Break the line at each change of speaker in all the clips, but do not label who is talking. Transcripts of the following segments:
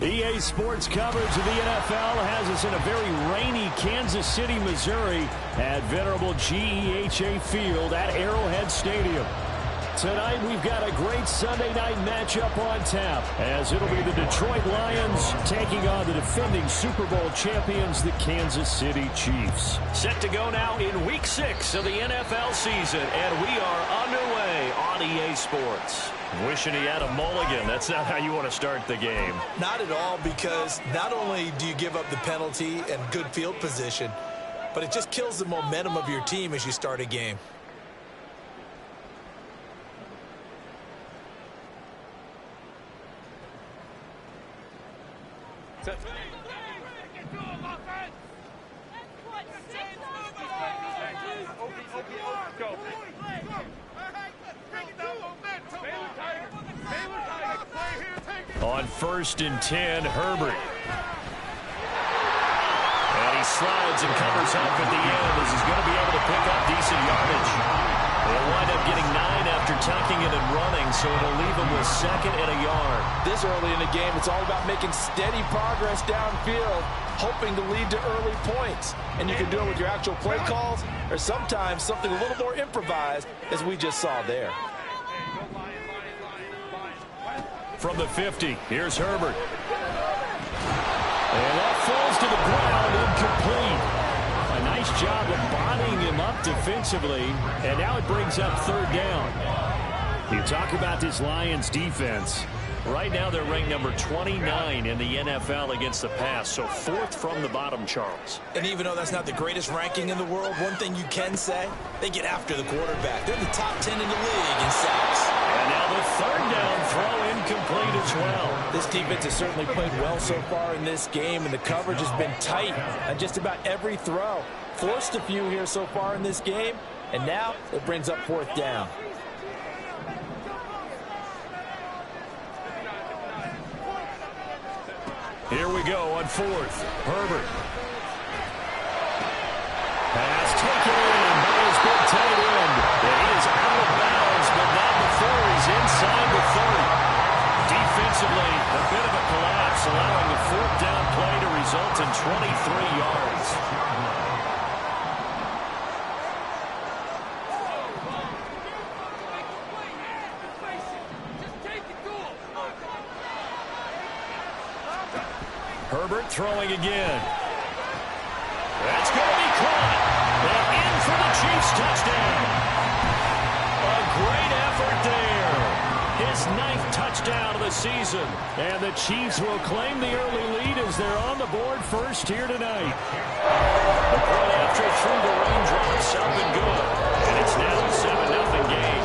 EA Sports coverage of the NFL has us in a very rainy Kansas City, Missouri at venerable GEHA Field at Arrowhead Stadium. Tonight we've got a great Sunday night matchup on tap, as it'll be the Detroit Lions taking on the defending Super Bowl champions, the Kansas City Chiefs. Set to go now in Week 6 of the NFL season, and we are underway on EA Sports. Wishing he had a mulligan. That's not how you want to start the game.
Not at all, because not only do you give up the penalty and good field position, but it just kills the momentum of your team as you start a game.
On 1st and 10, Herbert. And he slides and covers up at the end as he's going to be able to pick up decent yardage. They'll wind up getting 9 after tucking it and running, so it'll leave them with 2nd and a yard.
This early in the game, it's all about making steady progress downfield, hoping to lead to early points. And you can do it with your actual play calls, or sometimes something a little more improvised, as we just saw there.
From the 50, here's Herbert. And that falls to the ground, incomplete. A nice job of bodying him up defensively, and now it brings up 3rd down. You talk about this Lions defense. Right now they're ranked number 29 in the NFL against the pass, so 4th from the bottom, Charles.
And even though that's not the greatest ranking in the world, one thing you can say, they get after the quarterback. They're the top 10 in the league in sacks.
And now the 3rd down throw incomplete as well.
This defense has certainly played well so far in this game, and the coverage has been tight on just about every throw. Forced a few here so far in this game, and now it brings up 4th down.
Here we go on 4th. Herbert. Pass taken in by his big tight end. And he is out of bounds, but not before he's inside the 30. Defensively, a bit of a collapse, allowing the 4th down play to result in 23 yards. Herbert throwing again. That's going to be caught. And in for the Chiefs touchdown. A great effort there. His 9th touchdown of the season. And the Chiefs will claim the early lead as they're on the board first here tonight. The point after through the raindrops up and good. And it's now a 7-0 game.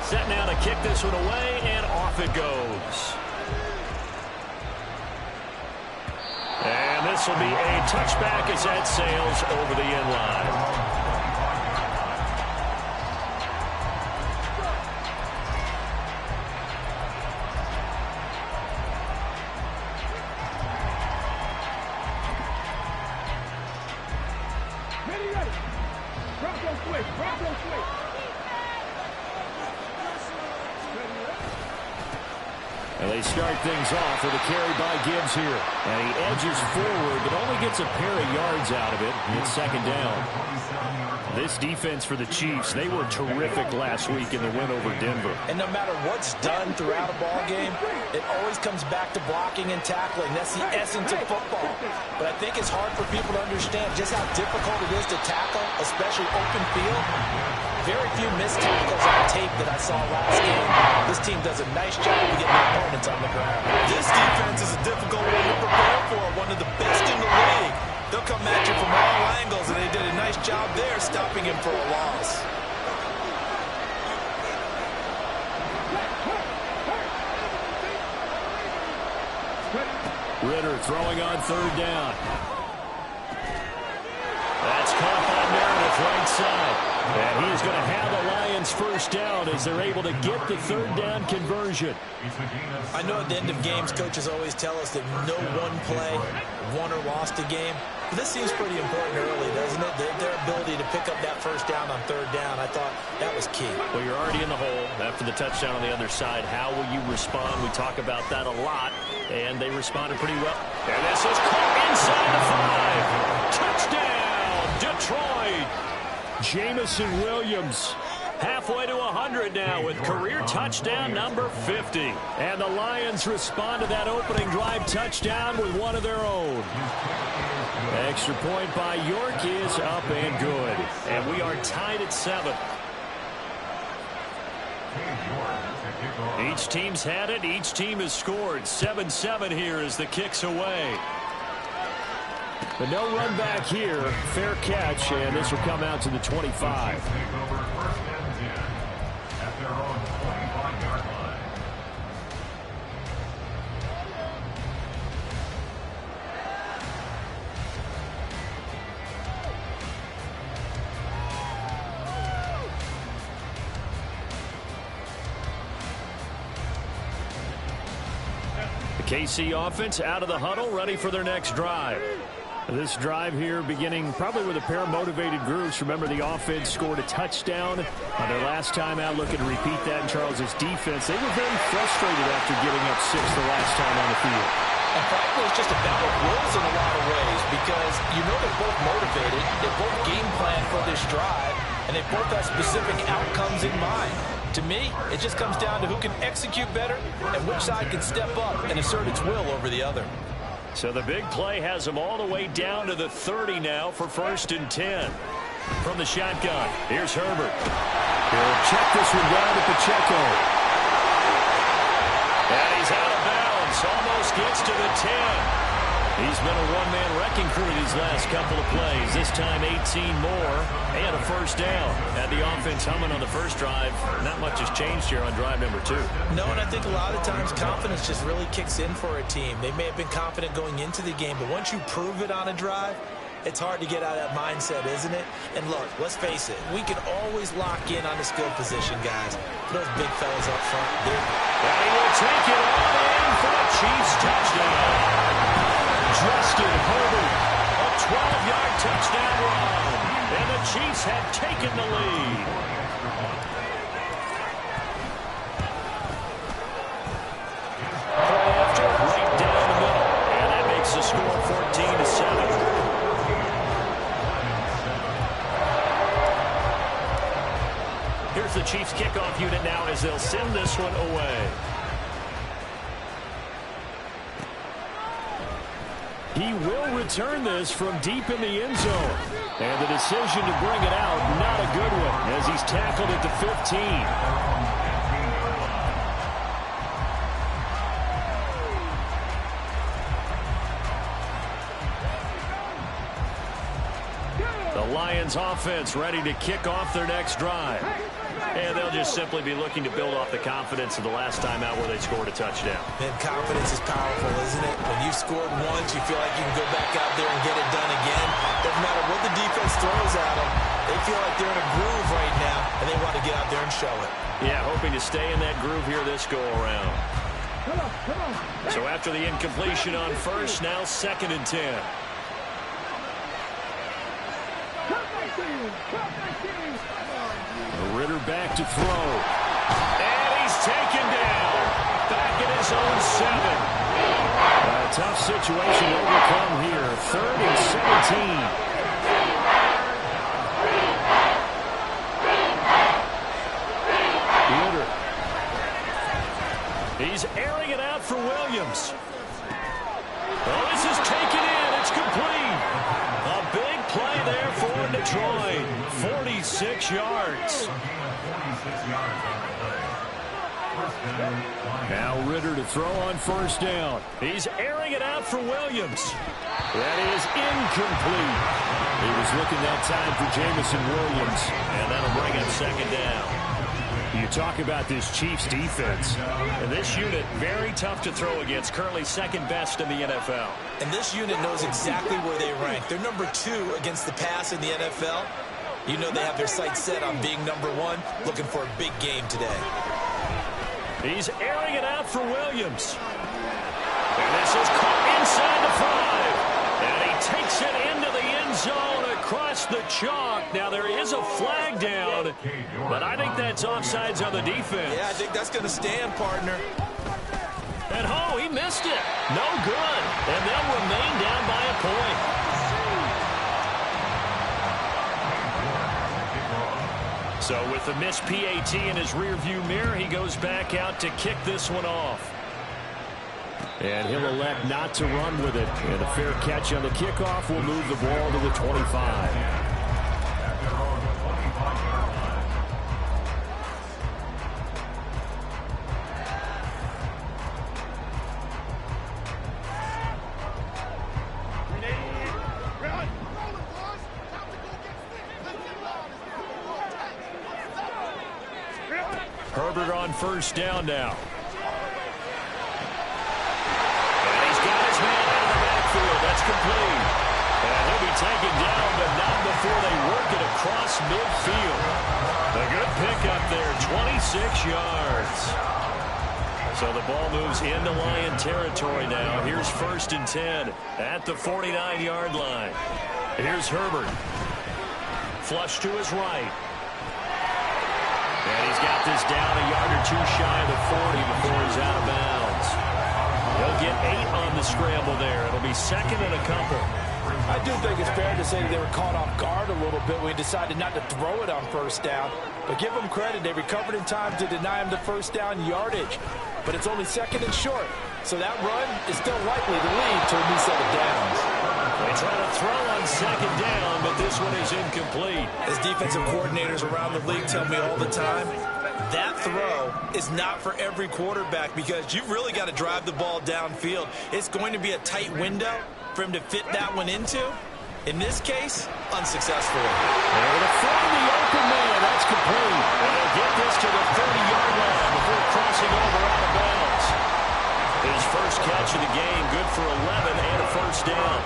Set now to kick this one away, and off it goes. And this will be a touchback as that sails over the end line. And they start things off with a carry by Gibbs here. And he edges forward, but only gets a pair of yards out of it. It's 2nd down. This defense for the Chiefs, they were terrific last week in the win over Denver.
And no matter what's done throughout a ball game, it always comes back to blocking and tackling. That's the essence of football. But I think it's hard for people to understand just how difficult it is to tackle, especially open field. Very few missed tackles on tape that I saw last game. This team does a nice job of getting opponents on the ground. This defense is a difficult one to prepare for, one of the best in the league. They'll come at you from all angles, and they did a nice job there stopping him for a loss.
Ritter throwing on 3rd down. That's caught by Meredith right side. And he is going to have the Lions first down as they're able to get the third down conversion.
I know at the end of games, coaches always tell us that no one play won or lost a game. But this seems pretty important early, doesn't it? Their ability to pick up that first down on third down, I thought that was key.
Well, you're already in the hole after the touchdown on the other side. How will you respond? We talk about that a lot, and they responded pretty well. And this is caught inside the 5. Touchdown, Detroit. Jamison Williams halfway to 100 now with career touchdown number 50. And the Lions respond to that opening drive touchdown with one of their own. Extra point by York is up and good. And we are tied at 7. Each team's had it. Each team has scored. 7-7 here as the kick's away. But no run back here. Fair catch, and this will come out to the 25. The KC offense out of the huddle, ready for their next drive. This drive here beginning probably with a pair of motivated groups. Remember, the offense scored a touchdown on their last time out. Looking to repeat that in Charles's defense. They were very frustrated after giving up 6 the last time on the field.
And frankly, it's just a battle of wills in a lot of ways because you know they're both motivated. They both game plan for this drive, and they both have specific outcomes in mind. To me, it just comes down to who can execute better and which side can step up and assert its will over the other.
So the big play has them all the way down to the 30 now for 1st and 10. From the shotgun, here's Herbert. He'll check this one down to Pacheco. And he's out of bounds. Almost gets to the 10. He's been a one-man wrecking crew these last couple of plays. This time 18 more and a first down. Had the offense humming on the first drive. Not much has changed here on drive number 2.
No, and I think a lot of times confidence just really kicks in for a team. They may have been confident going into the game, but once you prove it on a drive, it's hard to get out of that mindset, isn't it? And look, let's face it, we can always lock in on the skill position, guys. Those big fellas up front, and
he will take it all in for a Chiefs touchdown. Justin Herbert, a 12-yard touchdown run, and the Chiefs have taken the lead. Play after right down the middle, and that makes the score 14-7. Here's the Chiefs kickoff unit now as they'll send this one away. He will return this from deep in the end zone. And the decision to bring it out, not a good one, as he's tackled at the 15. The Lions offense ready to kick off their next drive. And they'll just simply be looking to build off the confidence of the last time out where they scored a touchdown.
And confidence is powerful, isn't it? When you've scored once, you feel like you can go back out there and get it done again. Doesn't matter what the defense throws at them. They feel like they're in a groove right now, and they want to get out there and show it.
Yeah, hoping to stay in that groove here this go-around. So after the incompletion on first, now 2nd and 10. Ritter back to throw. And he's taken down. Back at his own 7. A tough situation to overcome here. 3rd and 17. Ritter. He's airing it out for Williams. Oh, this is taken in. It's complete. A big play there for Detroit. 46 yards. Now Ritter to throw on first down. He's airing it out for Williams. That is incomplete. He was looking that time for Jamison Williams, and that'll bring him 2nd down. You talk about this Chiefs defense. And this unit, very tough to throw against. Currently 2nd best in the NFL.
And this unit knows exactly where they rank. They're number 2 against the pass in the NFL. You know they have their sights set on being #1, looking for a big game today.
He's airing it out for Williams. And this is caught inside the 5. And he takes it into the end zone across the chalk. Now there is a flag down, but I think that's offsides on the defense.
Yeah, I think that's going to stand, partner.
And he missed it. No good. And they'll remain down by a point. So with the missed PAT in his rearview mirror, he goes back out to kick this one off. And he'll elect not to run with it. And a fair catch on the kickoff will move the ball to the 25. Herbert on first down now. And he's got his man out of the backfield. That's complete. And he'll be taken down, but not before they work it across midfield. A good pickup there, 26 yards. So the ball moves into Lion territory now. Here's 1st and 10 at the 49-yard line. Here's Herbert. Flush to his right. And he's got this down a yard or 2 shy of the 40 before he's out of bounds. He'll get 8 on the scramble there. It'll be 2nd and a couple.
I do think it's fair to say they were caught off guard a little bit when he decided not to throw it on 1st down. But give them credit. They recovered in time to deny him the 1st down yardage. But it's only 2nd and short. So that run is still likely to lead to a new set of downs.
They try to throw on 2nd down, but this one is incomplete.
As defensive coordinators around the league tell me all the time, that throw is not for every quarterback because you've really got to drive the ball downfield. It's going to be a tight window for him to fit that one into. In this case, unsuccessfully.
They're going to find the open man. That's complete. And they'll get this to the 30-yard line before crossing over out of bounds. His first catch of the game, good for 11 and a 1st down.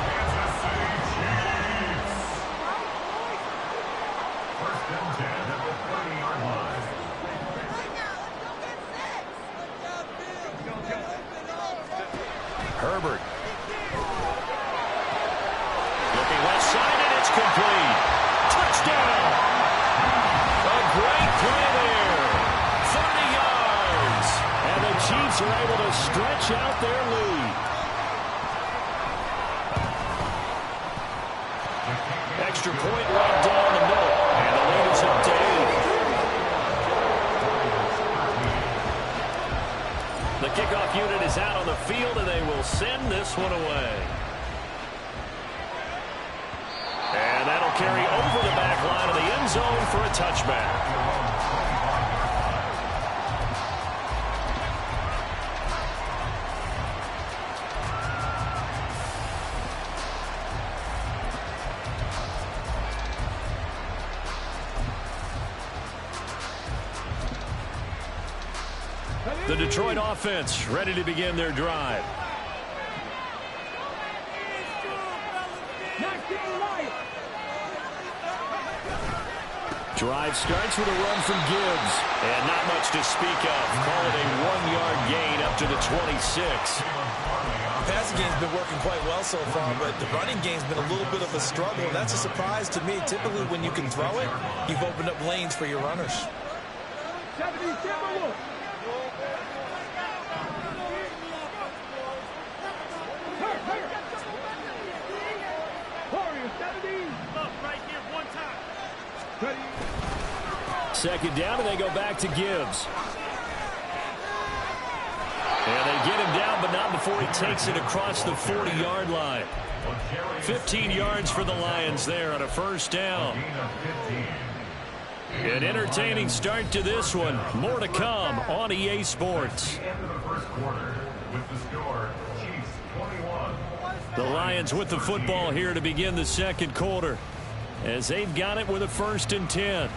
Herbert. Looking left side, and it's complete. Touchdown. A great play there. 30 yards. And the Chiefs are able to stretch out their lead. Extra point right down the middle. And the lead is up to 8. The kickoff unit is out on the field, and they will send this one away. And that'll carry over the back line of the end zone for a touchback. The Detroit offense ready to begin their drive. Drive starts with a run from Gibbs. And not much to speak of. Call it a 1-yard gain up to the 26.
The passing game's been working quite well so far, but the running game's been a little bit of a struggle. And that's a surprise to me. Typically, when you can throw it, you've opened up lanes for your runners.
Second down, and they go back to Gibbs. And they get him down, but not before he takes it across the 40-yard line. 15 yards for the Lions there on a 1st down. An entertaining start to this one. More to come on EA Sports. The Lions with the football here to begin the 2nd quarter, as they've got it with a 1st and 10.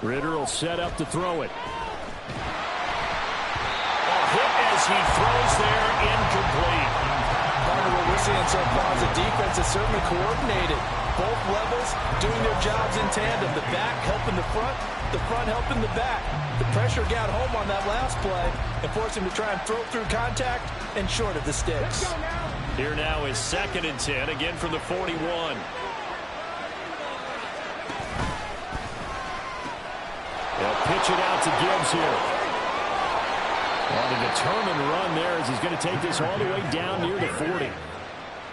Ritter will set up to throw it. Hit as he throws there, incomplete.
What we're seeing so far is the defense is certainly coordinated. Both levels doing their jobs in tandem. The back helping the front helping the back. The pressure got home on that last play and forced him to try and throw through contact and short of the sticks.
Here now is 2nd and 10, again from the 41. They'll pitch it out to Gibbs here. On a determined run there as he's going to take this all the way down near the 40.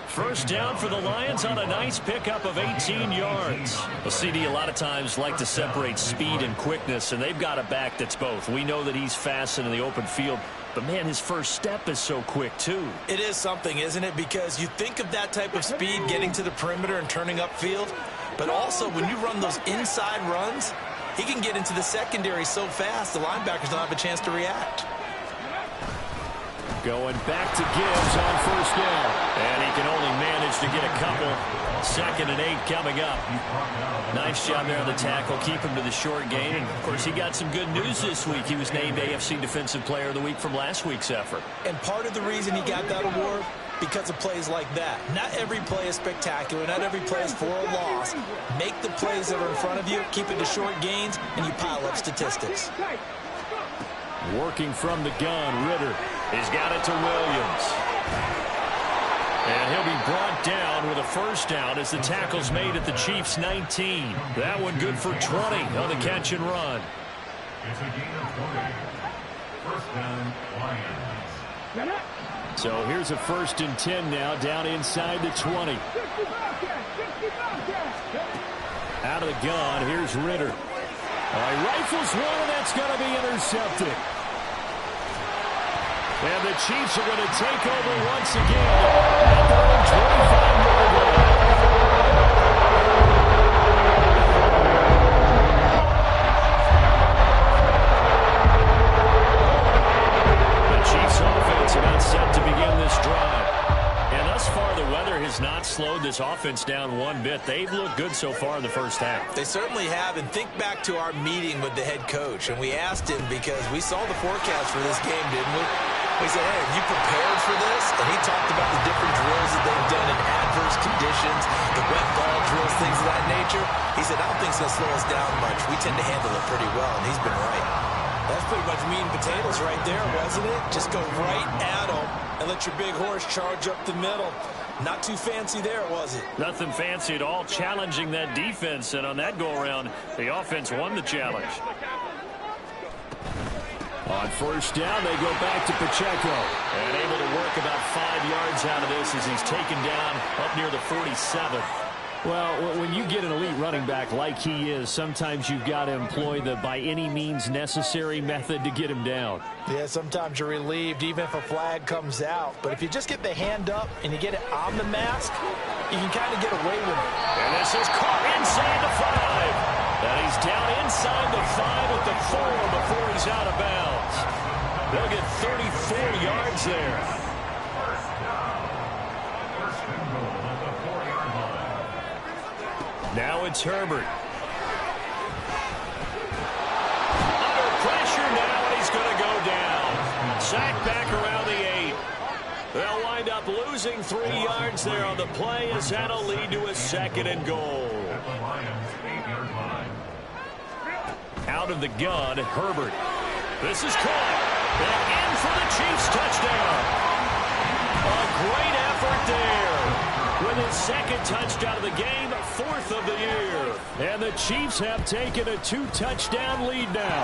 First down for the Lions on a nice pickup of 18 yards.
Well, CD, a lot of times like to separate speed and quickness, and they've got a back that's both. We know that he's fast in the open field, but, man, his first step is so quick, too.
It is something, isn't it? Because you think of that type of speed getting to the perimeter and turning upfield, but also when you run those inside runs, he can get into the secondary so fast the linebackers don't have a chance to react.
Going back to Gibbs on first down.
And he can only manage to get a couple. 2nd and 8 coming up. Nice job there on the tackle. Keep him to the short gain. And, of course, he got some good news this week. He was named AFC Defensive Player of the Week from last week's effort.
And part of the reason he got that award, because of plays like that. Not every play is spectacular. Not every play is for a loss. Make the plays that are in front of you, keep it to short gains, and you pile up statistics.
Working from the gun, Ritter.
He's got it to Williams. And he'll be brought down with a first down as the tackle's made at the Chiefs' 19. That one good for 20 on the catch and run.
It's a gain of 20. First down, Lions.
So here's a 1st and 10 now, down inside the 20. Out of the gun, here's Ritter. He rifles one, and that's going to be intercepted. And the Chiefs are going to take over once again at their own 25-yard line. The Chiefs offense about set to begin this drive. And thus far, the weather has not slowed this offense down one bit. They've looked good so far in the first half.
They certainly have, and think back to our meeting with the head coach, and we asked him because we saw the forecast for this game, didn't we? We said, hey, have you prepared for this? And he talked about the different drills that they've done in adverse conditions, the wet ball drills, things of that nature. He said, I don't think it's going to slow us down much. We tend to handle it pretty well, and he's been right. That's pretty much meat and potatoes right there, wasn't it? Just go right at them and let your big horse charge up the middle. Not too fancy there, was it?
Nothing fancy at all, challenging that defense. And on that go-around, the offense won the challenge.
On first down, they go back to Pacheco.
And able to work about 5 yards out of this as he's taken down up near the 47.
Well, when you get an elite running back like he is, sometimes you've got to employ the by any means necessary method to get him down.
Yeah, sometimes you're relieved even if a flag comes out. But if you just get the hand up and you get it on the mask, you can kind of get away with it.
And this is caught inside the 5. And he's down inside the 5 at the 4 before he's out of bounds. They'll get 34 yards there. Now it's Herbert. Under pressure now, and he's going to go down. Sacked back around the 8. They'll wind up losing 3 yards there on the play as that'll lead to a 2nd and goal. Out of the gun, Herbert. This is caught. And in for the Chiefs touchdown. A great effort there. With his 2nd touchdown of the game, 4th of the year.
And the Chiefs have taken a 2-touchdown lead now.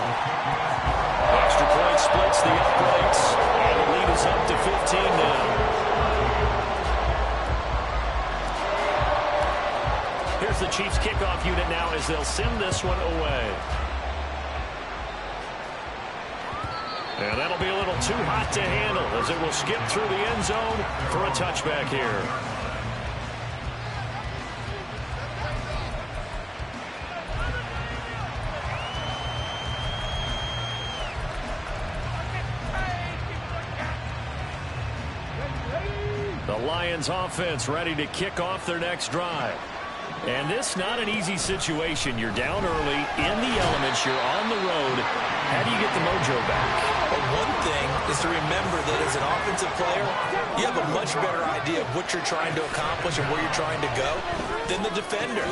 Extra point splits the uprights. And the lead is up to 15 now. Here's the Chiefs kickoff unit now as they'll send this one away. And that'll be a little too hot to handle as it will skip through the end zone for a touchback here.
Lions offense ready to kick off their next drive. And this not an easy situation. You're down early, in the elements, you're on the road. How do you get the mojo back?
Well, one thing is to remember that as an offensive player, you have a much better idea of what you're trying to accomplish and where you're trying to go than the defender.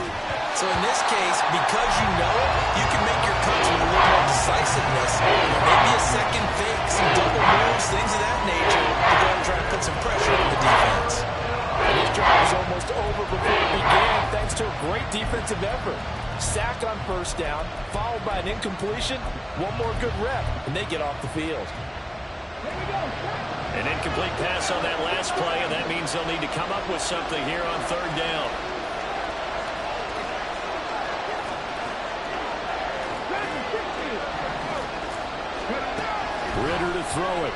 So in this case, because you know it, you can make your cuts with a little more decisiveness, maybe a second fake, some double moves, things of that nature, to go and try and put some pressure on the defense.
And this drive was almost over before it began, thanks to a great defensive effort. Sack on first down, followed by an incompletion, one more good rep, and they get off the field.
An incomplete pass on that last play, and that means they'll need to come up with something here on third down. Ritter to throw it.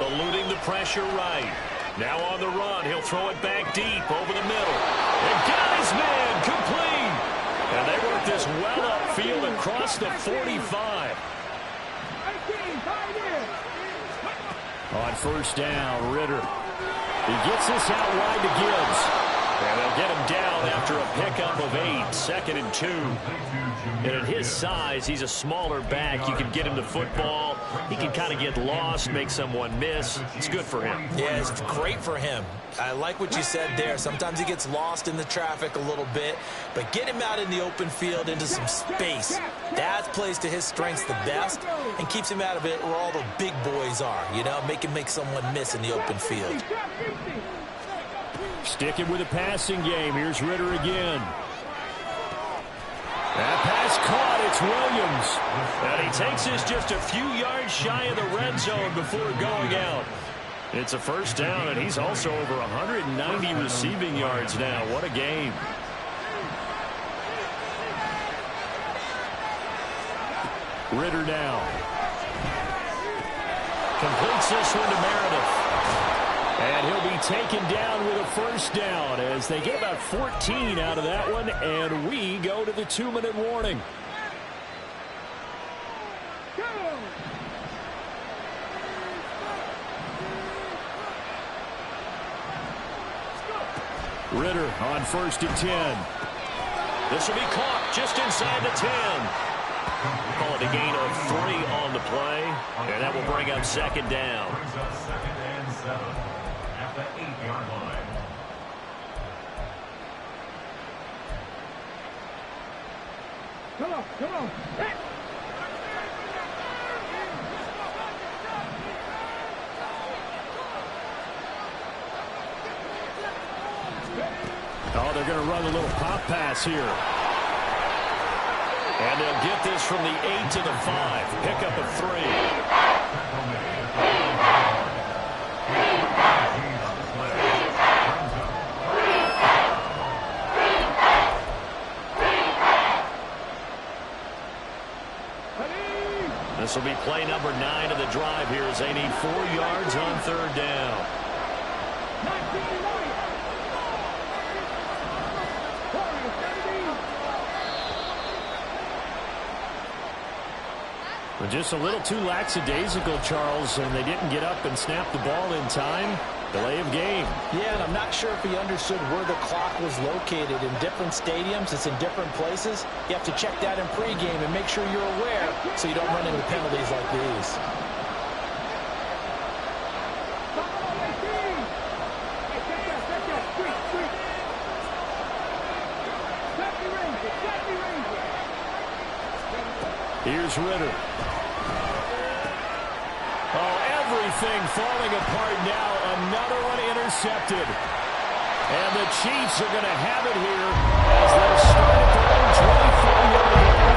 Eluding the pressure right. Now on the run, he'll throw it back deep over the middle. And got his man complete. And they work this well upfield across the 45. On first down, Ritter. He gets this out wide to Gibbs. And they'll get him down after a pickup of 8, 2nd and 2. And at his size, he's a smaller back. You can get him the football. He can kind of get lost, make someone miss. It's good for him.
Yeah, it's great for him. I like what you said there. Sometimes he gets lost in the traffic a little bit, but get him out in the open field into some space. That plays to his strengths the best and keeps him out of it where all the big boys are, you know, make someone miss in the open field.
Sticking with the passing game. Here's Ritter again. That pass caught. It's Williams. And he takes this just a few yards shy of the red zone before going out. It's a first down, and he's also over 190 receiving yards now. What a game. Ritter now. Completes this one to Meredith. And he'll be taken down with a first down as they get about 14 out of that one, and we go to the 2-minute warning. Ritter on 1st and 10. This will be caught just inside the 10. Call it a gain of 3 on the play, and that will bring up 2nd down.
Brings up 2nd and 7 at the 8-yard line.
Come on. Hey.
Oh, they're going to run a little pop pass here. And they'll get this from the 8 to the 5. Pickup of 3. This will be play number 9 of the drive here as they need 4 yards on third down. But just a little too lackadaisical, Charles, and they didn't get up and snap the ball in time. Delay of game.
Yeah, and I'm not sure if he understood where the clock was located. In different stadiums, it's in different places. You have to check that in pregame and make sure you're aware so you don't run into penalties like these.
Here's Ritter. Oh, everything falling apart now. Another one intercepted. And the Chiefs are going to have it here as they'll start at their own 24-yard line.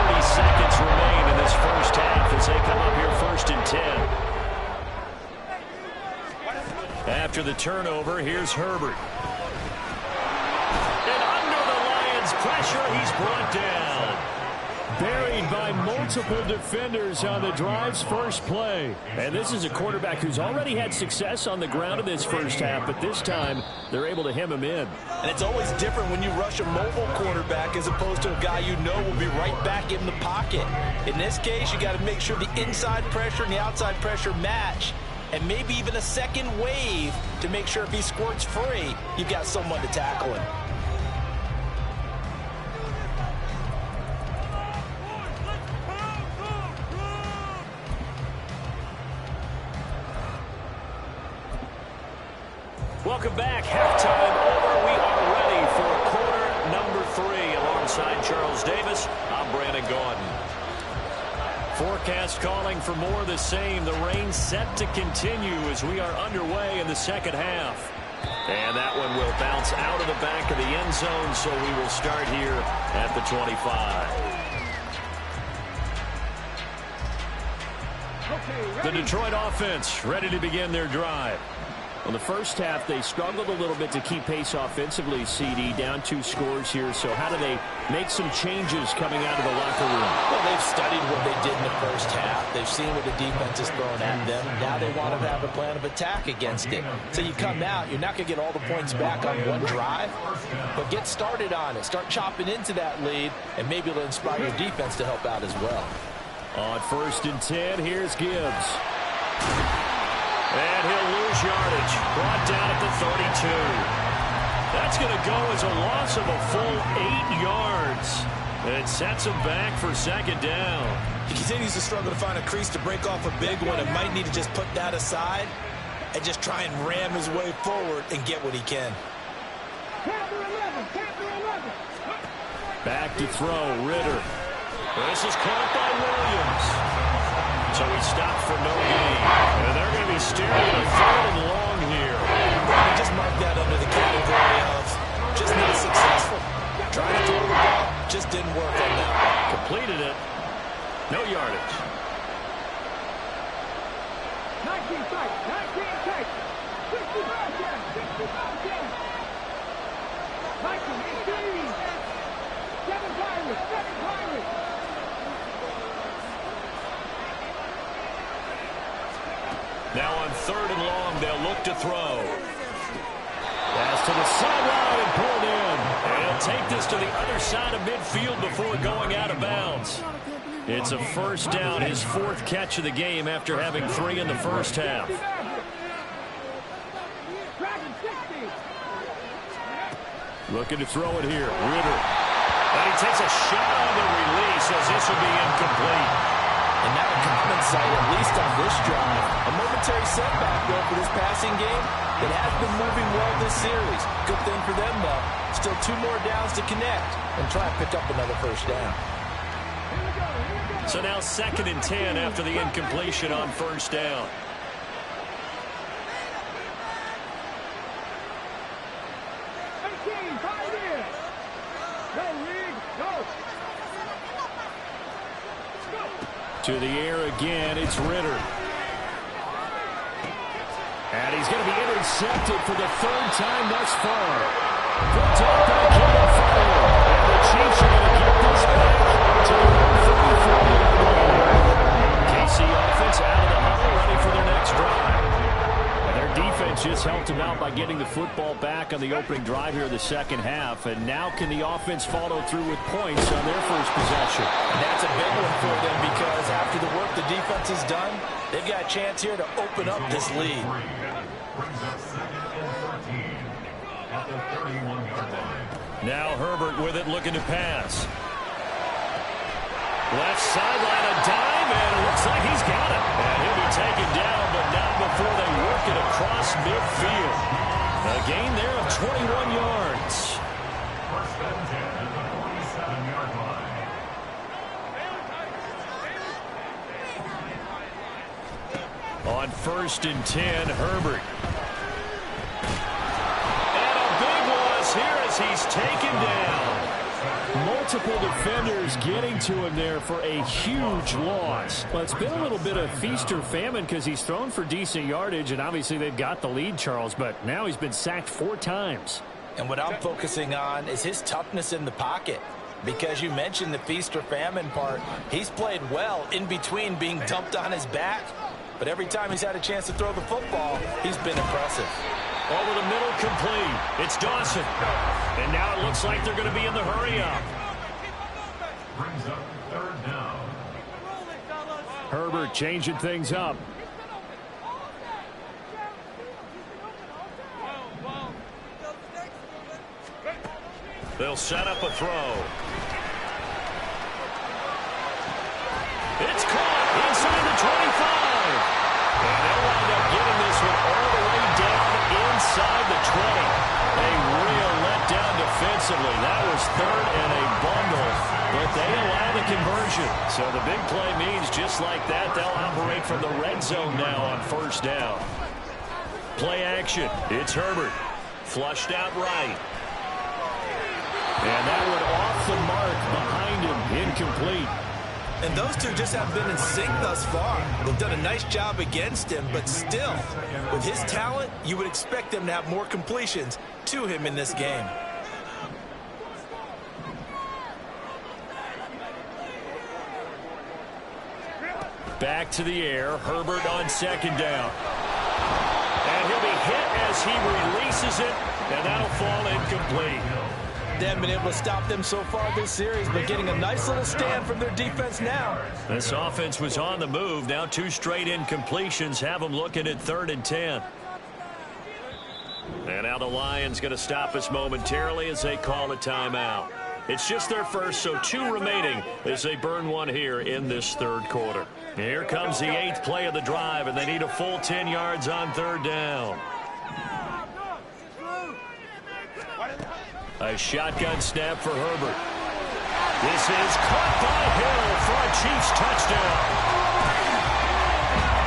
30 seconds remain in this first half as they come up here 1st and 10. After the turnover, here's Herbert. Pressure, he's brought down. Buried by multiple defenders on the drive's first play. And this is a quarterback who's already had success on the ground in this first half, but this time they're able to hem him in.
And it's always different when you rush a mobile quarterback as opposed to a guy you know will be right back in the pocket. In this case, you got to make sure the inside pressure and the outside pressure match, and maybe even a second wave to make sure if he squirts free, you've got someone to tackle him.
Welcome back. Halftime over. We are ready for quarter number 3. Alongside Charles Davis, I'm Brandon Gaudin. Forecast calling for more of the same. The rain set to continue as we are underway in the second half. And that one will bounce out of the back of the end zone, so we will start here at the 25. The Detroit offense ready to begin their drive. Well, the first half, they struggled a little bit to keep pace offensively, CD, down 2 scores here. So how do they make some changes coming out of the locker room?
Well, they've studied what they did in the first half. They've seen what the defense is throwing at them. Now they want to have a plan of attack against it. So you come out, you're not going to get all the points back on one drive, but get started on it. Start chopping into that lead, and maybe it'll inspire your defense to help out as well.
On 1st and 10, here's Gibbs.
And he'll lose yardage. Brought down at the 32. That's going to go as a loss of a full 8 yards. It sets him back for second down.
He continues to struggle to find a crease to break off a big one, and might need to just put that aside and just try and ram his way forward and get what he can.
Back to throw, Ritter.
This is caught by Williams. So he stopped for no gain. And they're going to be steering a 3rd and long here.
I just marked that under the category of just not successful. Trying to throw the ball, just didn't work on that one.
Completed it. No yardage.
19 takes, 19 takes. 65 yards, 65 yards. 19, 18. 7 Pirates, 7 Pirates.
Now on 3rd and long, they'll look to throw.
Pass to the sideline and pulled in.
And he'll take this to the other side of midfield before going out of bounds.
It's a first down, his 4th catch of the game after having 3 in the first half. Looking to throw it here, Ritter.
And he takes a shot on the release as this will be incomplete.
And now a common sight, at least on this drive. A momentary setback, though, for this passing game that has been moving well this series. Good thing for them, though. Still 2 more downs to connect and try and pick up another first down.
So now 2nd and 10 after the incompletion on 1st down.
To the air again, it's Ritter. And he's going to be intercepted for the 3rd time thus far. Picked up by Kevin Fowler. And the Chiefs are going to get this back to the 34-yard line. KC offense out of the huddle, ready for their next drive. And their defense just helped them out by getting the football back on the opening drive here in the second half. And now can the offense follow through with points on their first possession?
And that's a big one for them because after the work the defense has done, they've got a chance here to open up this lead.
Now Herbert with it, looking to pass. Left sideline, a dive, and it looks like he's got it. And he'll be taken down, but not before they work it across midfield. A gain there of 21 yards.
First and 10 at the 47-yard line.
On 1st and 10, Herbert. And a big loss here as he's taken down.
Multiple defenders getting to him there for a huge loss. Well, it's been a little bit of feast or famine because he's thrown for decent yardage, and obviously they've got the lead, Charles, but now he's been sacked 4 times.
And what I'm focusing on is his toughness in the pocket. Because you mentioned the feast or famine part. He's played well in between being dumped on his back. But every time he's had a chance to throw the football, he's been impressive.
Over the middle, complete. It's Dawson. And now it looks like they're going to be in the hurry-up.
Brings up third down.
Herbert changing things up.
They'll set up a throw. It's caught inside the 25. And they'll wind up getting this one all the way down inside the 20. A real letdown defensively. That was third and a bundle, but they allow the conversion. So the big play means just like that, they'll operate from the red zone now on first down. Play action. It's Herbert. Flushed out right.
And that one off the mark behind him. Incomplete.
And those two just haven't been in sync thus far. They've done a nice job against him, but still, with his talent, you would expect them to have more completions to him in this game.
Back to the air. Herbert on second down. And he'll be hit as he releases it, and that'll fall incomplete.
They haven't been able to stop them so far this series, but getting a nice little stand from their defense now.
This offense was on the move. Now 2 straight incompletions have them looking at 3rd and 10. And now the Lions going to stop us momentarily as they call a timeout. It's just their first, so 2 remaining as they burn one here in this 3rd quarter. Here comes the 8th play of the drive, and they need a full 10 yards on 3rd down. A shotgun snap for Herbert. This is caught by Hill for a Chiefs touchdown.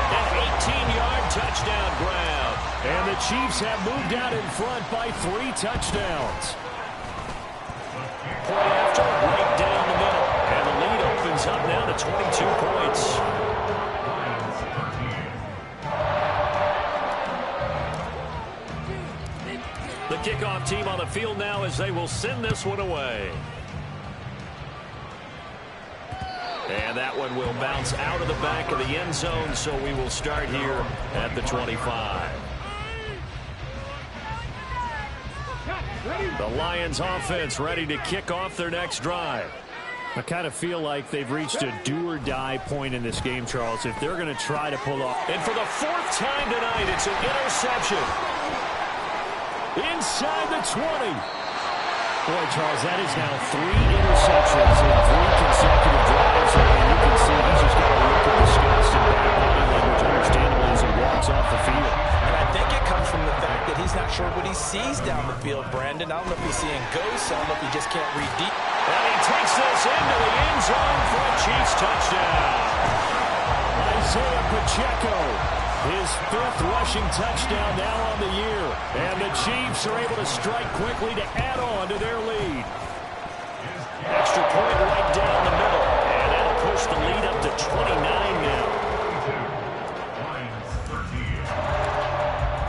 An 18-yard touchdown grab.
And the Chiefs have moved out in front by 3 touchdowns.
Play after, right down the middle. And the lead opens up now to 22 points. The kickoff team on the field now as they will send this one away. And that one will bounce out of the back of the end zone, so we will start here at the 25. The Lions offense ready to kick off their next drive.
I kind of feel like they've reached a do-or-die point in this game, Charles, if they're going to try to pull off.
And for the 4th time tonight, it's an interception.
Inside the 20. Boy, Charles, that is now 3 interceptions in 3 consecutive drives. And you can see he's just got to look at disgust and bad body language, understandably, as he walks off the field.
And I think it comes from the fact that he's not sure what he sees down the field, Brandon. I don't know if he's seeing ghosts. I don't know if he just can't read deep.
And he takes this into the end zone for a Chiefs touchdown.
Isaiah Pacheco, his 5th rushing touchdown now on the year. And the Chiefs are able to strike quickly to add on to their lead.
Extra point right down the middle. And that'll push the lead up to 29 now.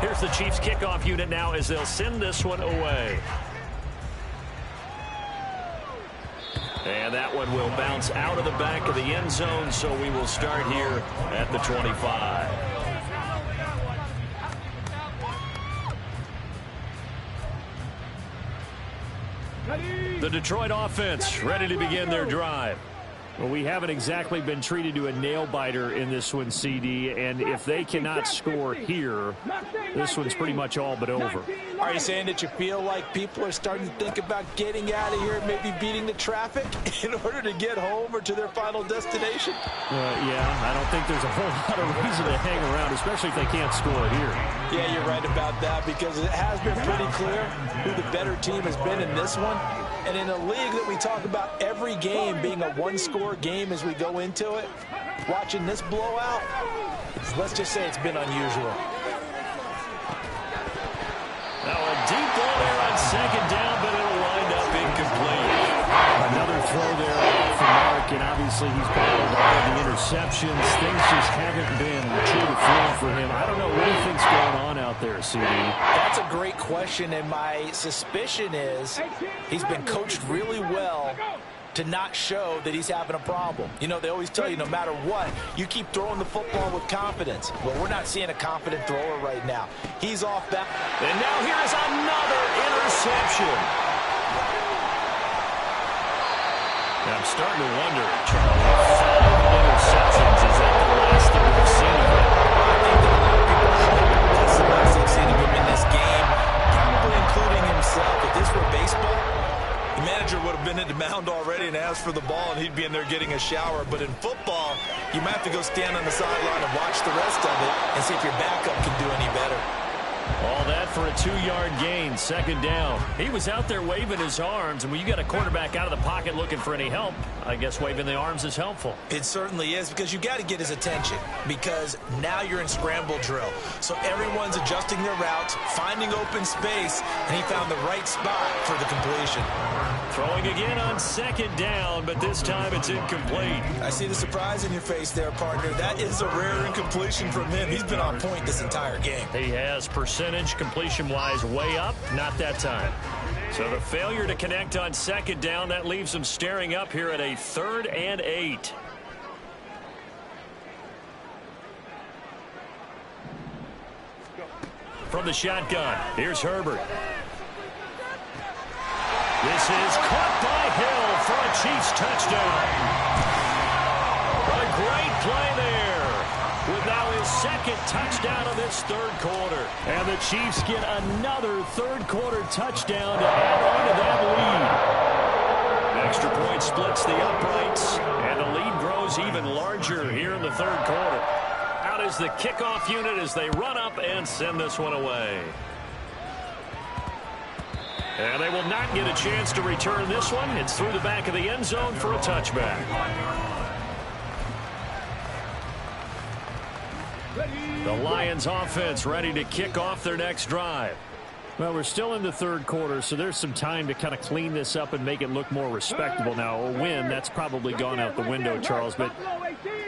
Here's the Chiefs kickoff unit now as they'll send this one away. And that one will bounce out of the back of the end zone, so we will start here at the 25. The Detroit offense ready to begin their drive.
Well, we haven't exactly been treated to a nail-biter in this one, CD, and if they cannot score here, this one's pretty much all but over.
Are you saying that you feel like people are starting to think about getting out of here, maybe beating the traffic in order to get home or to their final destination?
Yeah, I don't think there's a whole lot of reason to hang around, especially if they can't score here.
Yeah, you're right about that, because it has been pretty clear who the better team has been in this one. And in a league that we talk about every game being a one-score game as we go into it, watching this blowout, let's just say it's been unusual.
Now a deep ball there on second down, but it'll wind up incomplete.
Another throw there off the mark, and obviously he's battled all of the interceptions. Things just haven't been true to form for him. I don't know what he thinks going on out there, CD.
That's a great question, and my suspicion is he's been coached really well to not show that he's having a problem. You know, they always tell you no matter what, you keep throwing the football with confidence. Well, we're not seeing a confident thrower right now. He's off back.
And now here is another interception. I'm starting to wonder, Charlie, 5 interceptions, is that the last that we've seen of him?
I think that a lot of people hope that's the last they've seen of him in this game, probably including himself. If this were baseball, the manager would have been at the mound already and asked for the ball, and he'd be in there getting a shower. But in football, you might have to go stand on the sideline and watch the rest of it and see if your backup can do any better.
All that for a 2-yard gain, second down. He was out there waving his arms, and when you got a quarterback out of the pocket looking for any help, I guess waving the arms is helpful.
It certainly is, because you got to get his attention, because now you're in scramble drill. So everyone's adjusting their routes, finding open space, and he found the right spot for the completion.
Throwing again on second down, but this time it's incomplete.
I see the surprise in your face there, partner. That is a rare incompletion from him. He's been on point this entire game.
He has percentage completion-wise way up, not that time. So the failure to connect on second down, that leaves him staring up here at a 3rd and 8. From the shotgun, here's Herbert. This is caught by Hill for a Chiefs touchdown. A great play there, with now his second touchdown of this 3rd quarter.
And the Chiefs get another 3rd quarter touchdown to add on to that lead.
Extra point splits the uprights, and the lead grows even larger here in the 3rd quarter. Out is the kickoff unit as they run up and send this one away. And they will not get a chance to return this one. It's through the back of the end zone for a touchback. The Lions offense ready to kick off their next drive.
Well, we're still in the 3rd quarter, so there's some time to kind of clean this up and make it look more respectable. Now, a win, that's probably gone out the window, Charles, but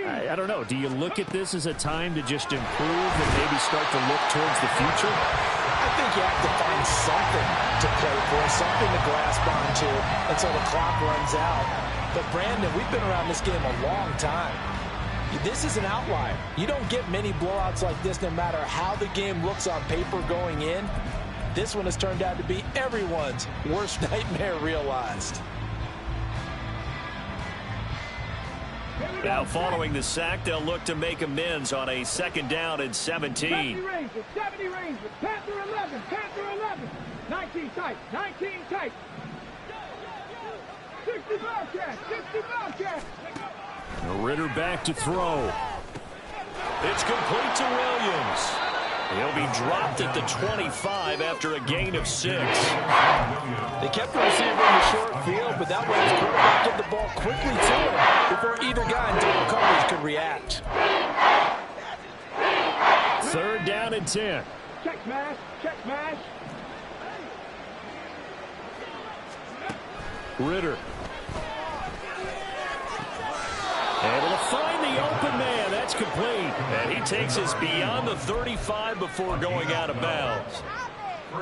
I don't know. Do you look at this as a time to just improve and maybe start to look towards the future?
I think you have to find something to play for, something to grasp onto until the clock runs out. But, Brandon, we've been around this game a long time. This is an outlier. You don't get many blowouts like this no matter how the game looks on paper going in. This one has turned out to be everyone's worst nightmare realized.
Now following the sack, they'll look to make amends on a 2nd down and 17.
70 Rangers, Panther 11, Panther 11. 19 tight, 19 tight. 60 Bobcats, 60 Bobcats.
Ritter back to throw.
It's complete to Williams. He'll be dropped at the 25 after a gain of 6.
They kept the receiver in the short field, but that way his quarterback get the ball quickly to him before either guy in double coverage could react.
3rd down and 10.
Check smash, check smash.
Ritter. Able to find the open man. That's complete.
And he takes us beyond the 35 before going out of bounds.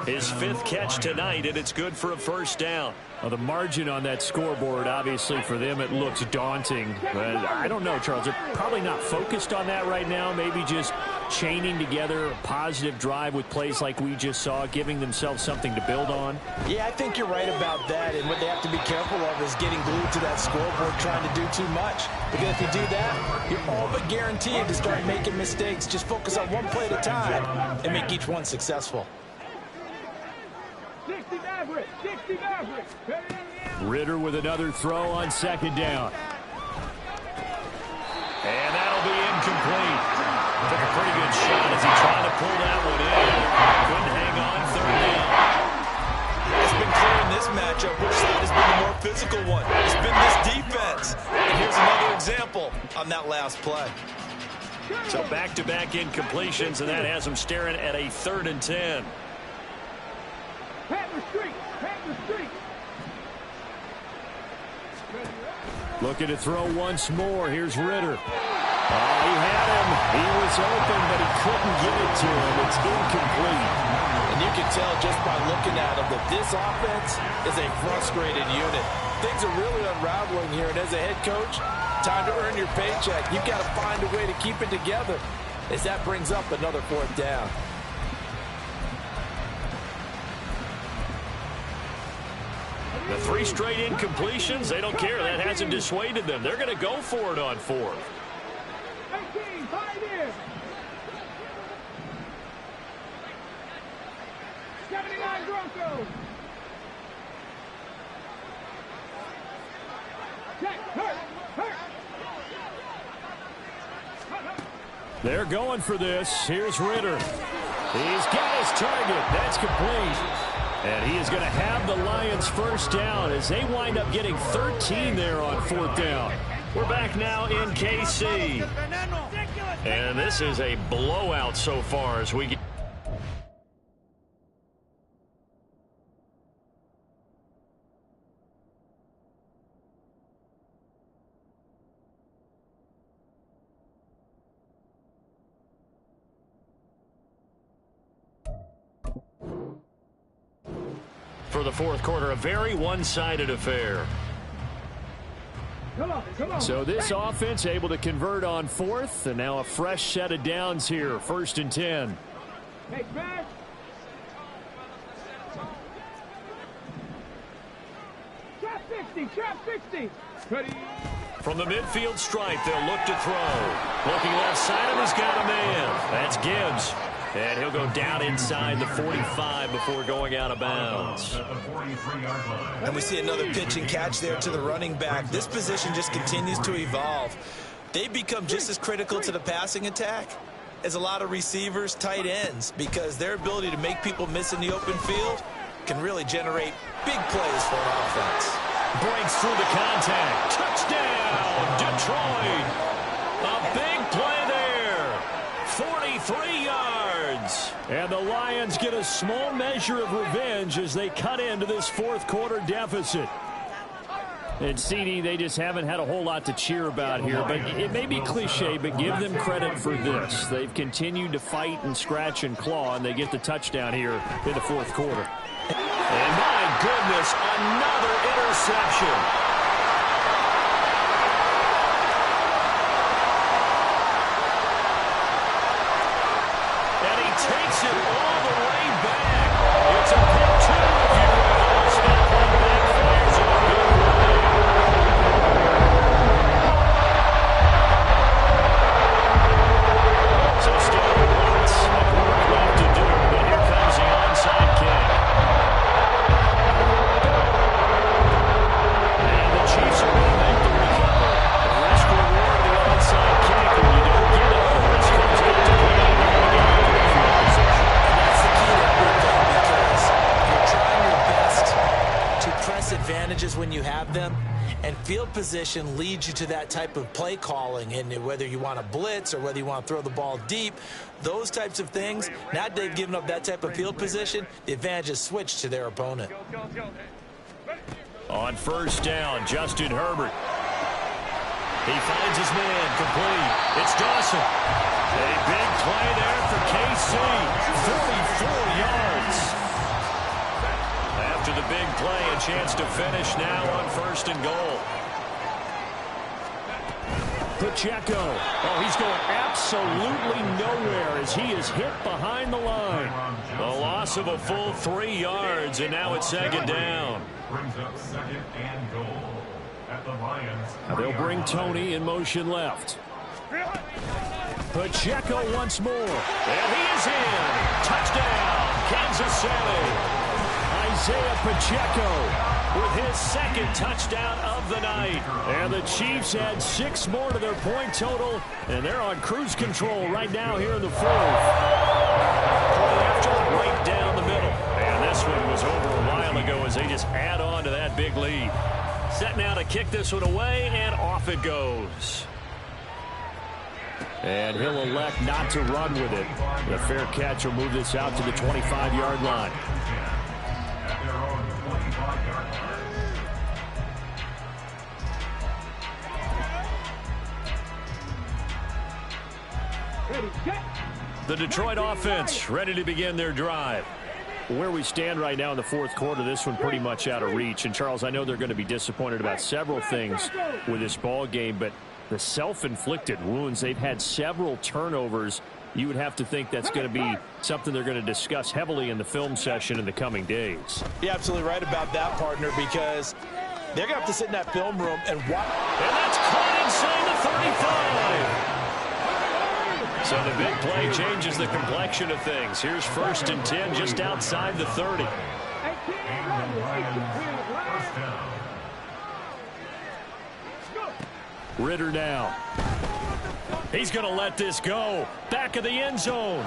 His 5th catch tonight, and it's good for a 1st down.
Well, the margin on that scoreboard, obviously, for them, it looks daunting. But I don't know, Charles. They're probably not focused on that right now. Maybe just chaining together a positive drive with plays like we just saw, giving themselves something to build on.
Yeah, I think you're right about that. And what they have to be careful of is getting glued to that scoreboard trying to do too much. Because if you do that, you're all but guaranteed to start making mistakes. Just focus on one play at a time and make each one successful.
60 Maverick, 60 Maverick.
Ritter with another throw on 2nd down.
And that'll be incomplete. Took a pretty good shot as he tried to pull that one in. Couldn't hang on 3rd down.
It's been clear in this matchup which side has been the more physical one. It's been this defense. And here's another example on that last play.
So back-to-back incompletions, and that has him staring at a 3rd and 10.
Panther Street, Panther Street.
Looking to throw once more. Here's Ritter. He had him. He was open, but he couldn't get it to him. It's incomplete.
And you can tell just by looking at them that this offense is a frustrated unit. Things are really unraveling here, and as a head coach, time to earn your paycheck. You've got to find a way to keep it together as that brings up another 4th down.
The 3 straight incompletions, they don't care. That hasn't dissuaded them. They're going to go for it on 4th.
18, 5 in. 79 Broncos. Check, hurt.
They're going for this. Here's Ritter. He's got his target. That's complete. And he is going to have the Lions first down as they wind up getting 13 there on 4th down.
We're back now in KC. And this is a blowout so far as we get. For the 4th quarter, a very one-sided affair.
Come on.
So this offense able to convert on 4th, and now a fresh set of downs here, 1st and 10.
Hey, man. Trap 60. Ready.
From the midfield stripe, they'll look to throw. Looking left side of him, he's got a man. That's Gibbs. And he'll go down inside the 45 before going out of bounds.
And we see another pitch and catch there to the running back. This position just continues to evolve. They become just as critical to the passing attack as a lot of receivers, tight ends, because their ability to make people miss in the open field can really generate big plays for an offense.
Breaks through the contact. Touchdown, Detroit. A big play there. 43 yards.
And the Lions get a small measure of revenge as they cut into this 4th quarter deficit. And CD, they just haven't had a whole lot to cheer about here. But it may be cliche, but give them credit for this. They've continued to fight and scratch and claw, and they get the touchdown here in the 4th quarter.
And my goodness, another interception. Takes it all the way back. It's a pick 2, if you will. Snap one back, fires it a good play. So still lots of work left to do, but here comes the onside kick. And the Chiefs are going to make the recover. The risk reward of the onside kick, when you don't get it, the risk comes out to play.
Advantages when you have them, and field position leads you to that type of play calling. And whether you want to blitz or whether you want to throw the ball deep, those types of things, now they've given up that type of field position, the advantage is switched to their opponent.
On 1st down, Justin Herbert. He finds his man, complete. It's Dawson. A big play there for KC. 44 yards. After the big play, a chance to finish now on 1st and goal.
Pacheco. Oh, he's going absolutely nowhere as he is hit behind the line.
The loss of a full 3 yards, and now it's 2nd down.
Brings up 2nd and goal at the Lions.
They'll bring Tony in motion left. Pacheco once more.
And he is in. Touchdown, Kansas City.
Isaiah Pacheco with his 2nd touchdown of the night. And the Chiefs add 6 more to their point total, and they're on cruise control right now here in the 4th.
Play after right down the middle. And this one was over a while ago as they just add on to that big lead. Set now to kick this one away, and off it goes.
And he'll elect not to run with it. The fair catch will move this out to the 25-yard line.
Ready, set.
The Detroit offense ready to begin their drive.
Where we stand right now in the fourth quarter, this one pretty much out of reach. And, Charles, I know they're going to be disappointed about several things with this ball game, but the self-inflicted wounds, they've had several turnovers. You would have to think that's going to be something they're going to discuss heavily in the film session in the coming days.
You're absolutely right about that, partner, because they're going to have to sit in that film room and watch.
And that's caught inside the 35. So the big play changes the complexion of things. Here's 1st and 10 just outside the 30.
Ritter now.
He's going to let this go. Back of the end zone.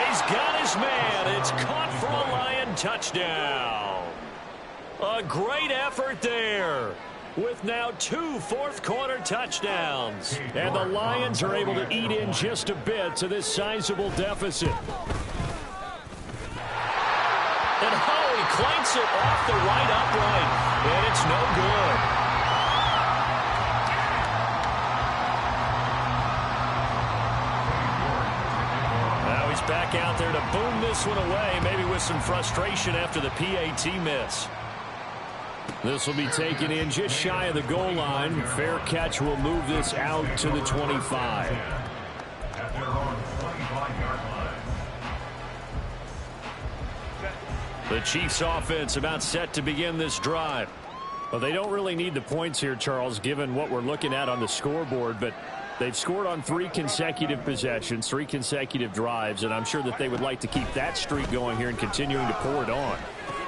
He's got his man. It's caught for a Lion touchdown. A great effort there, with now 2 fourth-quarter touchdowns. And the Lions are able to eat in just a bit to this sizable deficit.
And he clanks it off the right upright, and it's no good. Now he's back out there to boom this one away, maybe with some frustration after the PAT miss. This will be taken in just shy of the goal line. Fair catch will move this out to the 25. The Chiefs offense about set to begin this drive. Well, they don't really need the points here, Charles, given what we're looking at on the scoreboard, but they've scored on 3 consecutive possessions, 3 consecutive drives, and I'm sure that they would like to keep that streak going here and continuing to pour it on.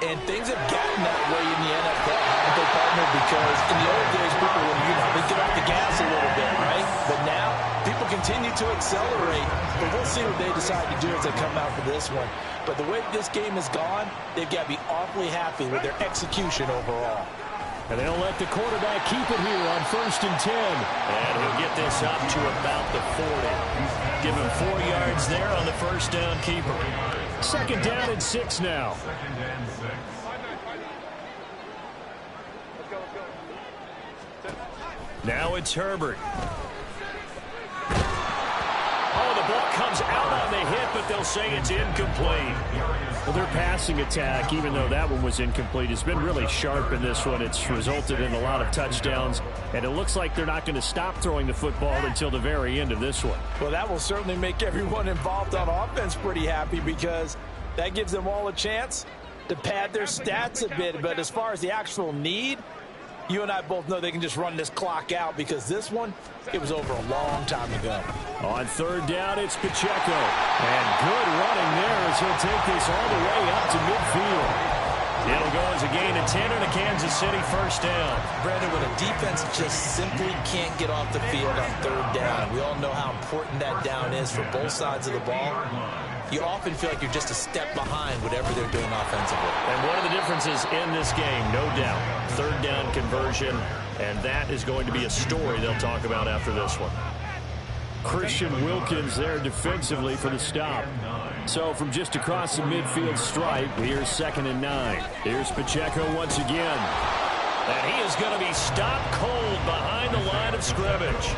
And things have gotten that way in the NFL, haven't they, partner? Because in the old days, people would, they get off the gas a little bit, right? But now, people continue to accelerate. But we'll see what they decide to do as they come out for this one. But the way this game has gone, they've got to be awfully happy with their execution overall.
And they'll let the quarterback keep it here on 1st and 10.
And he'll get this up to about the 40. Give him 4 yards there on the first down keeper.
2nd down and 6 now.
Now it's Herbert.
Oh, the ball comes out on the hit, but they'll say it's incomplete. Well, their passing attack, even though that one was incomplete, has been really sharp in this one. It's resulted in a lot of touchdowns, and it looks like they're not going to stop throwing the football until the very end of this one.
Well, that will certainly make everyone involved on offense pretty happy, because that gives them all a chance to pad their stats a bit. But as far as the actual need, you and I both know they can just run this clock out, because this one, it was over a long time ago.
On 3rd down, it's Pacheco. And good running there as he'll take this all the way up to midfield.
It'll go as a gain of 10 and a Kansas City 1st down.
Brandon, when a defense just simply can't get off the field on 3rd down, we all know how important that down is for both sides of the ball. You often feel like you're just a step behind whatever they're doing offensively.
And one of the differences in this game, no doubt, 3rd down conversion, and that is going to be a story they'll talk about after this one.
Christian Wilkins there defensively for the stop. So from just across the midfield stripe, here's 2nd and 9. Here's Pacheco once again.
And he is going to be stopped cold behind the line of scrimmage.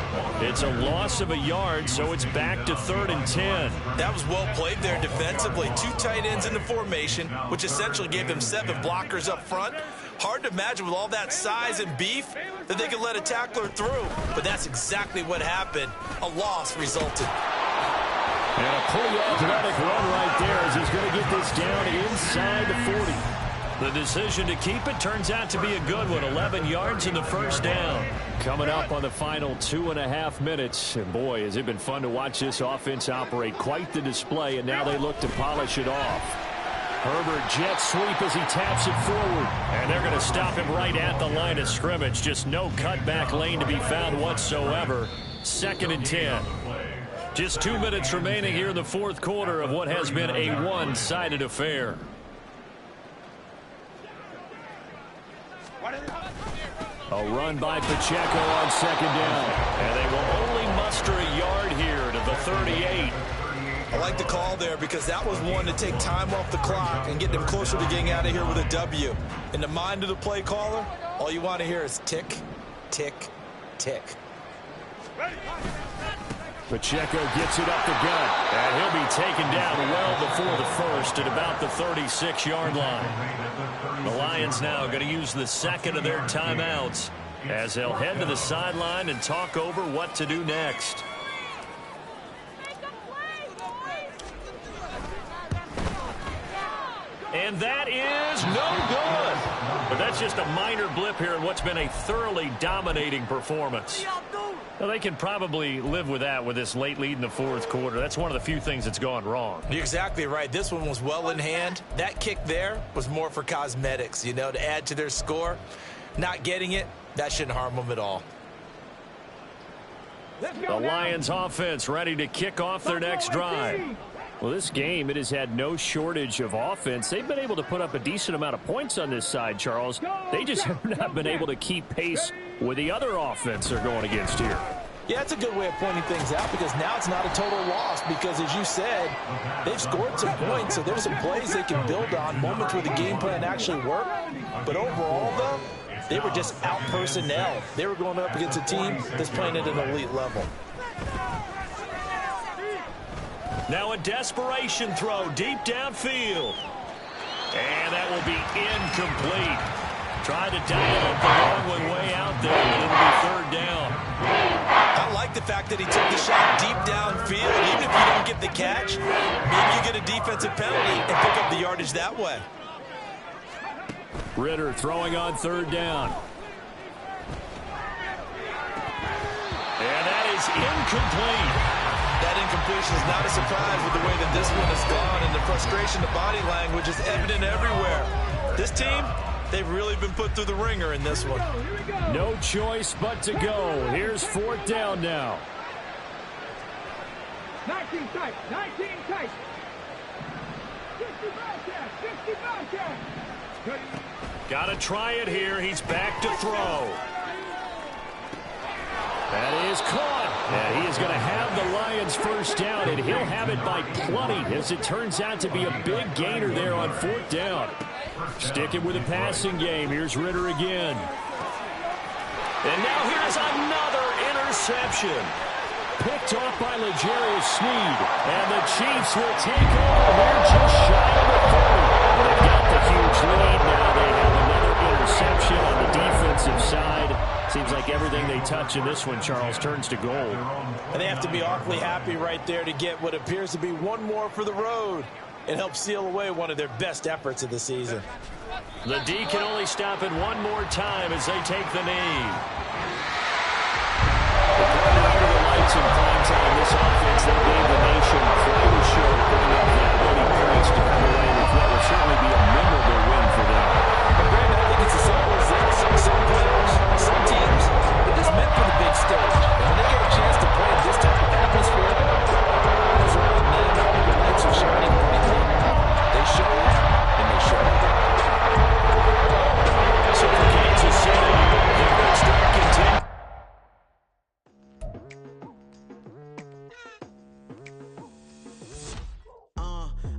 It's a loss of a yard, so it's back to 3rd and 10.
That was well played there defensively. 2 tight ends in the formation, which essentially gave them 7 blockers up front. Hard to imagine with all that size and beef that they could let a tackler through. But that's exactly what happened. A loss resulted.
And a pretty athletic run right there as he's going to get this down inside the 40.
The decision to keep it turns out to be a good one. 11 yards in the 1st down.
Coming up on the final 2.5 minutes. And boy, has it been fun to watch this offense operate. Quite the display, and now they look to polish it off. Herbert jet sweep as he taps it forward.
And they're going to stop him right at the line of scrimmage. Just no cutback lane to be found whatsoever. 2nd and 10. Just 2 minutes remaining here in the 4th quarter of what has been a one-sided affair.
A run by Pacheco on 2nd down.
And they will only muster a yard here to the 38.
I like the call there, because that was one to take time off the clock and get them closer to getting out of here with a W. In the mind of the play caller, all you want to hear is tick, tick, tick.
Pacheco gets it up the gut.
And he'll be taken down well before the first at about the 36-yard line. The Lions now going to use the second of their timeouts as they'll head to the sideline and talk over what to do next. And that is no good. But that's just a minor blip here in what's been a thoroughly dominating performance. Well, they can probably live with that with this late lead in the fourth quarter. That's one of the few things that's gone wrong.
You're exactly right. This one was well in hand. That kick there was more for cosmetics, you know, to add to their score. Not getting it, that shouldn't harm them at all.
The Lions offense ready to kick off their next drive. Well, this game, it has had no shortage of offense. They've been able to put up a decent amount of points on this side, Charles. They just have not been able to keep pace with the other offense they're going against here.
Yeah, it's a good way of pointing things out because now it's not a total loss because, as you said, they've scored some points, so there's some plays they can build on, moments where the game plan actually worked. But overall, though, they were just out personnel. They were going up against a team that's playing at an elite level.
Now a desperation throw deep downfield. And that will be incomplete. Tried to dial up the long one way out there, but it'll be third down.
I like the fact that he took the shot deep downfield. Even if you don't get the catch, maybe you get a defensive penalty and pick up the yardage that way.
Ritter throwing on third down.
And that is incomplete.
That incompletion is not a surprise with the way that this one has gone, and the frustration, the body language is evident everywhere. This team, they've really been put through the ringer in this one.
No choice but to go. Here's fourth down now.
19 tight, 19 tight. 55 cash, 55 cash.
Got to try it here. He's back to throw.
That is caught. And he is going to have the Lions first down, and he'll have it by plenty as it turns out to be a big gainer there on fourth down. Sticking with the passing game. Here's Ritter again.
And now here's another interception.
Picked off by L'Jarius Sneed. And the Chiefs will take over here just shy of the 30. They've got the huge lead. Now they have another interception on the defensive side. Seems like everything they touch in this one, Charles, turns to gold.
And they have to be awfully happy right there to get what appears to be one more for the road and help seal away one of their best efforts of the season.
The D can only stop it one more time as they take the knee.
Under the lights in prime time, this offense, they gave the nation quite a show, putting up that many points to come away with what will certainly be a memorable win for them.
But Brandon, I think it's as simple as this. Some players, some teams, they're just meant for the big stage. And when they get a chance to play in this type of atmosphere, those are the men that the lights are shining brightly. They show up, and they show up.
So for Kansas City, their good start continues.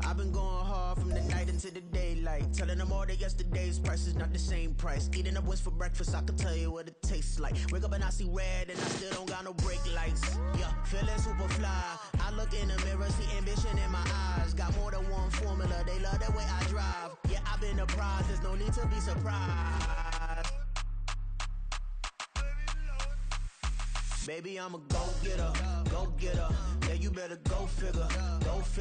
I've been going hard from the night into the daylight, telling them all that yesterday's price is not the same price. Eating up wings for breakfast, I can tell you what it tastes like. Wake up and I see red and I still don't got no brake lights. Yeah, feeling super fly. I look in the mirror, see ambition in my eyes. Got more than one formula, they love the way I drive. Yeah, I've been a prize, there's no need to be surprised. Baby, I'm a go-getter, go-getter. Yeah, you better go figure, go figure.